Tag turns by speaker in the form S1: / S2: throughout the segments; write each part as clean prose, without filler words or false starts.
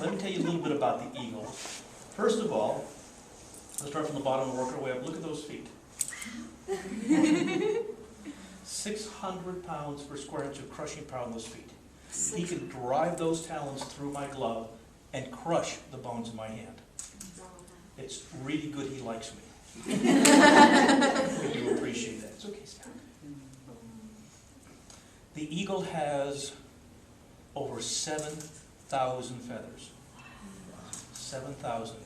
S1: let me tell you a little bit about the eagle. First of all, let's start from the bottom and work our way up. Look at those feet. 600 pounds per square inch of crushing power on those feet. He can drive those talons through my glove and crush the bones in my hand. It's really good he likes me. We do appreciate that. It's okay, Scott. The eagle has over 7,000 feathers. 7,000.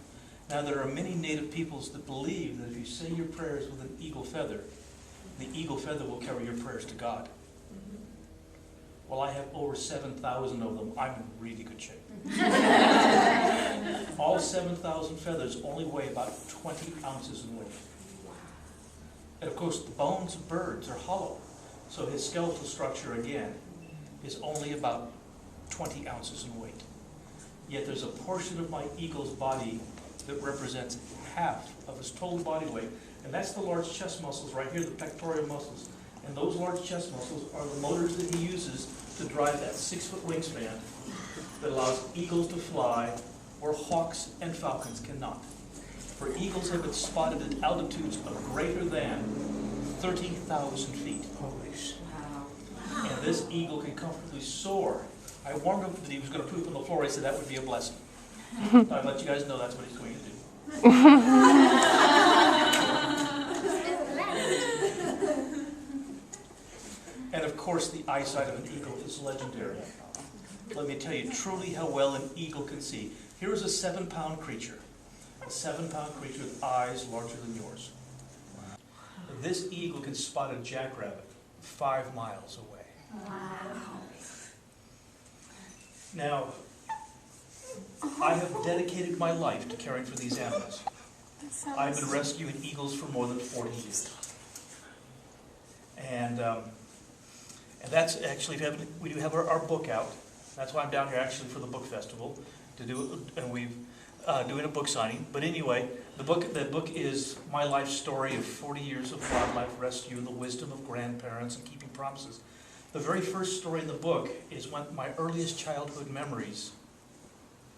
S1: Now there are many native peoples that believe that if you say your prayers with an eagle feather, the eagle feather will carry your prayers to God. Well, I have over 7,000 of them. I'm in really good shape. All 7,000 feathers only weigh about 20 ounces in weight. And of course, the bones of birds are hollow. So his skeletal structure, again, is only about 20 ounces in weight. Yet there's a portion of my eagle's body that represents half of his total body weight. And that's the large chest muscles right here, the pectoral muscles. And those large chest muscles are the motors that he uses to drive that 6-foot wingspan that allows eagles to fly where hawks and falcons cannot. For eagles have been spotted at altitudes of greater than 30,000 feet. Wow. And this eagle can comfortably soar. I warned him that he was going to poop on the floor. I said that would be a blessing. I let you guys know that's what he's going to do. And of course, the eyesight of an eagle is legendary. Let me tell you truly how well an eagle can see. Here is a 7-pound creature. A 7-pound creature with eyes larger than yours. Wow. This eagle can spot a jackrabbit 5 miles away. Wow. Now, I have dedicated my life to caring for these animals. I've been rescuing eagles for more than 40 years. And that's actually, we do have our book out. That's why I'm down here actually for the book festival to do it, and we've doing a book signing. But anyway, the book is my life story of 40 years of wildlife rescue, the wisdom of grandparents, and keeping promises. The very first story in the book is my earliest childhood memories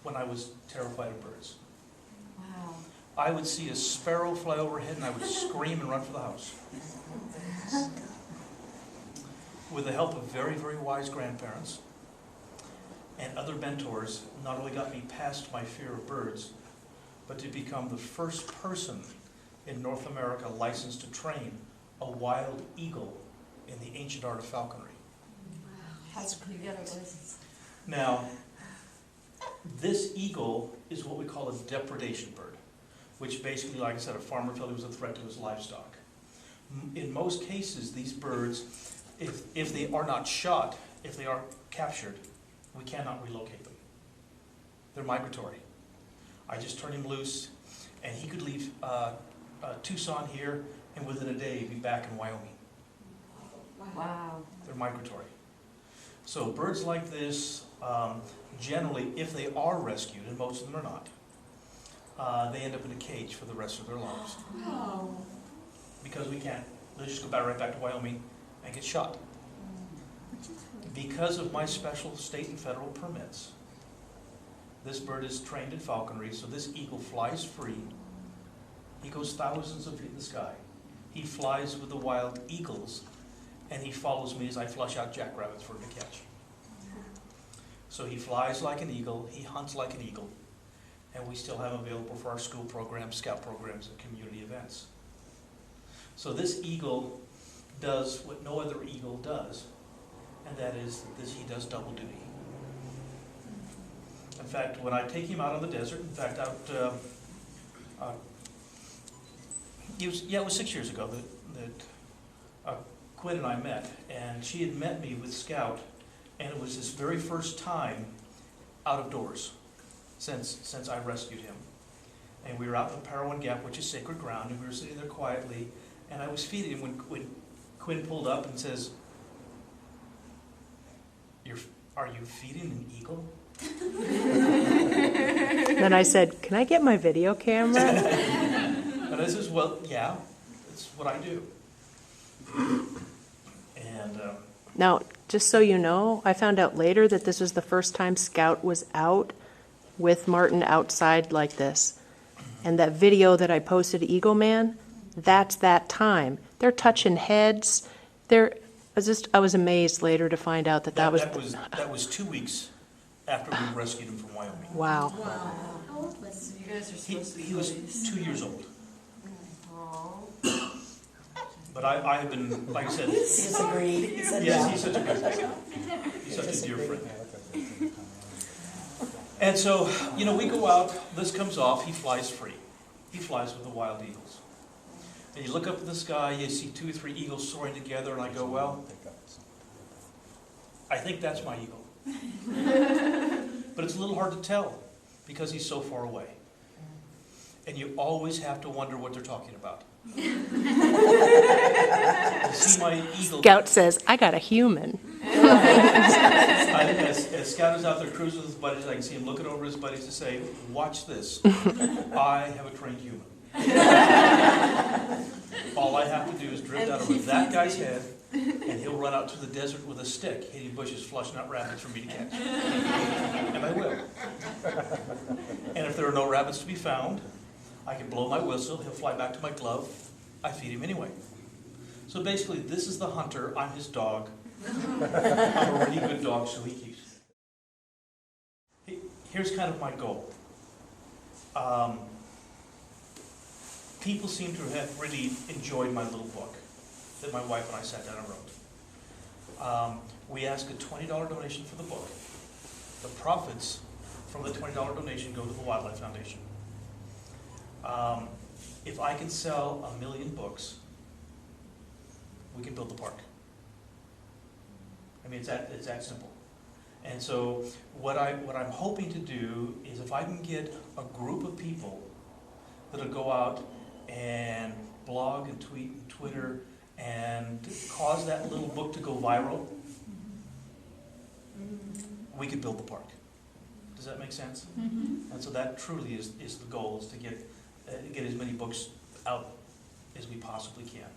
S1: when I was terrified of birds. Wow. I would see a sparrow fly overhead and I would scream and run for the house. With the help of very, very wise grandparents and other mentors, not only got me past my fear of birds, but to become the first person in North America licensed to train a wild eagle in the ancient art of falconry.
S2: Wow, that's pretty good.
S1: Now, this eagle is what we call a depredation bird, which basically, like I said, a farmer felt it was a threat to his livestock. In most cases, these birds, if they are not shot, if they are captured, we cannot relocate them. They're migratory. I just turned him loose, and he could leave Tucson here, and within a day be back in Wyoming.
S2: Wow.
S1: They're migratory. So birds like this, generally, if they are rescued, and most of them are not, they end up in a cage for the rest of their lives.
S2: Oh.
S1: Because we can't. They'll just go right back to Wyoming and get shot. Because of my special state and federal permits, this bird is trained in falconry, so this eagle flies free. He goes thousands of feet in the sky. He flies with the wild eagles, and he follows me as I flush out jackrabbits for him to catch. So he flies like an eagle, he hunts like an eagle, and we still have him available for our school programs, scout programs, and community events. So this eagle does what no other eagle does, and that is that he does double duty. In fact, when I take him out on the desert, in fact, it was 6 years ago that Quinn and I met, and she had met me with Scout, and it was his very first time out of doors since I rescued him. And we were out in the Parowan Gap, which is sacred ground, and we were sitting there quietly, and I was feeding him when Quinn pulled up and says, "Are you feeding an eagle?"
S3: Then I said, "Can I get my video camera?"
S1: And I says, "Well, yeah, it's what I do." And
S3: Now, just so you know, I found out later that this was the first time Scout was out with Martin outside like this. And that video that I posted, Eagle Man, that's that time. They're touching heads. I was amazed later to find out that was.
S1: That was 2 weeks after we rescued him from Wyoming.
S3: Wow.
S2: How old was he? You guys are supposed to be
S1: He was
S2: boys.
S1: 2 years old.
S2: Oh.
S1: But I have been, like I said,
S4: He disagreed. He said
S1: yes,
S4: no.
S1: he's such a good guy. He's such a dear friend. And so, we go out, this comes off, he flies free. He flies with the wild eagles. And you look up in the sky, you see 2 or 3 eagles soaring together, and I go, well, I think that's my eagle. But it's a little hard to tell because he's so far away. And you always have to wonder what they're talking about. You see my eagle.
S3: Scout says, I got a human.
S1: As Scout is out there cruising with his buddies, I can see him looking over his buddies to say, watch this. I have a trained human. All I have to do is drift out over that guy's head, and he'll run out to the desert with a stick, hitting bushes, flushing out rabbits for me to catch. And I will. And if there are no rabbits to be found, I can blow my whistle, he'll fly back to my glove, I feed him anyway. So basically, this is the hunter, I'm his dog. I'm a really good dog, so he keeps. Here's kind of my goal. People seem to have really enjoyed my little book that my wife and I sat down and wrote. We ask a $20 donation for the book. The profits from the $20 donation go to the Wildlife Foundation. If I can sell 1 million books, we can build the park. I mean, it's that simple. And so what I'm hoping to do is if I can get a group of people that'll go out and blog and tweet and Twitter and cause that little book to go viral, we could build the park. Does that make sense? Mm-hmm. And so that truly is the goal, is to get as many books out as we possibly can.